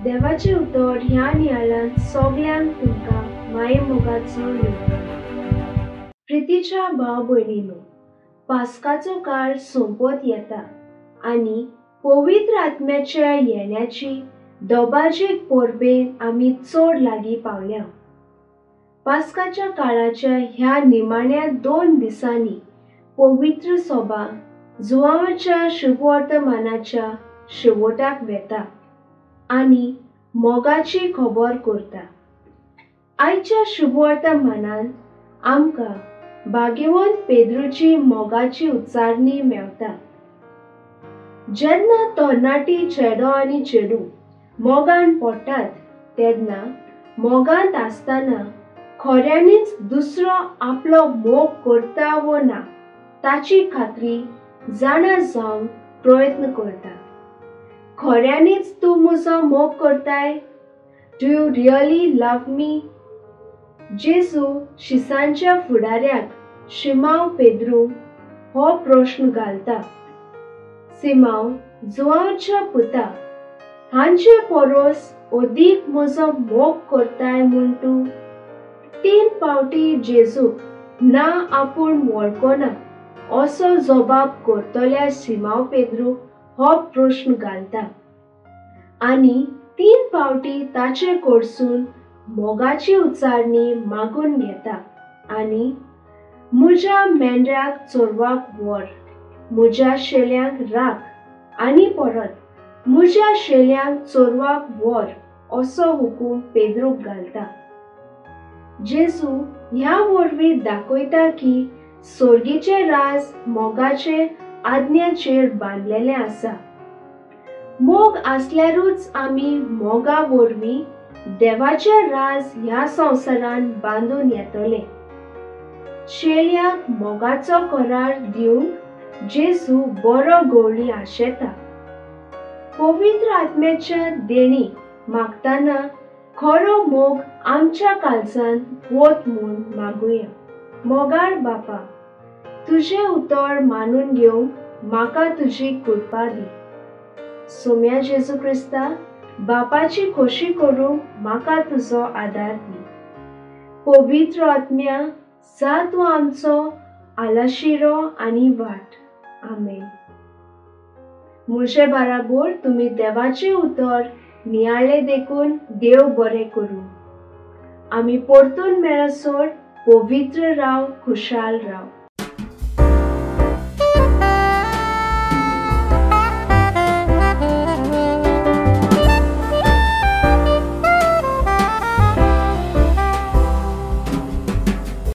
देवाचे उतर ह्या नियाळान सगळ्यांक तुमकां माये मोगाचो योगा। प्रितीच्या भाव भयणींनो, पास्काचो काळ सोंपत येता आनी पवित्र आत्म्याच्या येण्याची दोबाजीक परबेन आमी चड लागीं पावल्या। पास्काच्या काळाच्या ह्या निमाण्या 2 दिसांनी पवित्र सभा जुआंवाच्या शुभवर्तमानाच्या शेवटाक वेता आनी मोगाची खबर करता। आयच्या शुभवर्तमानान आमकां भाग्यवंत पेद्रूची मोगाची उच्चारणी मेवता। जेन्ना तरणाटी चेडो आनी चेडू मोगान पडटात तेन्ना मोगांत आसतना खऱ्यांनीच दुसरो आपलो मोग करता वो ना ताची खात्री जाणा जावंक प्रयत्न करता। खऱ्यांनीच तूं म्हजो मोग करताय? Do you really love me? जेजू शिसांच्या फुडाऱ्याक शिमाव पेद्रू हो प्रश्न घालता। सिमाव जुआंवाच्या पुता, हांचे परोस अदीक म्हजो मोग करताय म्हूण तूं? 3 फावटी जेजूक ना आपूण वळखना असो जबाब करतल्या सिमाव पेद्रू हो प्रश्न घालता आनी 3 फावटी ताचे कडसून मोगाची उच्चारणी मागून घेता आनी म्हज्या मेंढराक चोरवाक व्हर, म्हज्या शेळ्यांक राख आनी परत म्हज्या शेळ्यांक चोरवाक व्हर असो हुकूम पेद्रूक घालता। जेजू ह्या वरवीं दाखयता की सर्गीचे राज मोगाचे आज्ञाचेर बांदलेले आसा। मोग आसल्यारूच आमी मोगा वरवीं देवाचे राज ह्या संवसारान बांदून येतले। शेळ्यांक मोगाचो करार दिवंक जेजू बरो गवळी आशेता। पवित्र आत्म्याच्या देणी मागतना खरो मोग आमच्या काळजान वत म्हूण मागुया। मोगाळ बापा, तुझे उतर मानून घेवंक म्हाका तुजी कृपा दी। सोम्या जेजू क्रिस्ता, बापाची खोशी करूंक म्हाका तुजो आदार दी। पवित्र आत्म्या, जा तूं आमचो आलाशिरो आनी वाट। आमेन। म्हजे बाराबर तुमी देवाचे उतर नियाळे देखून देव बरें करूं। आमी परतून मेळसर पवित्र राव, खुशाल राव।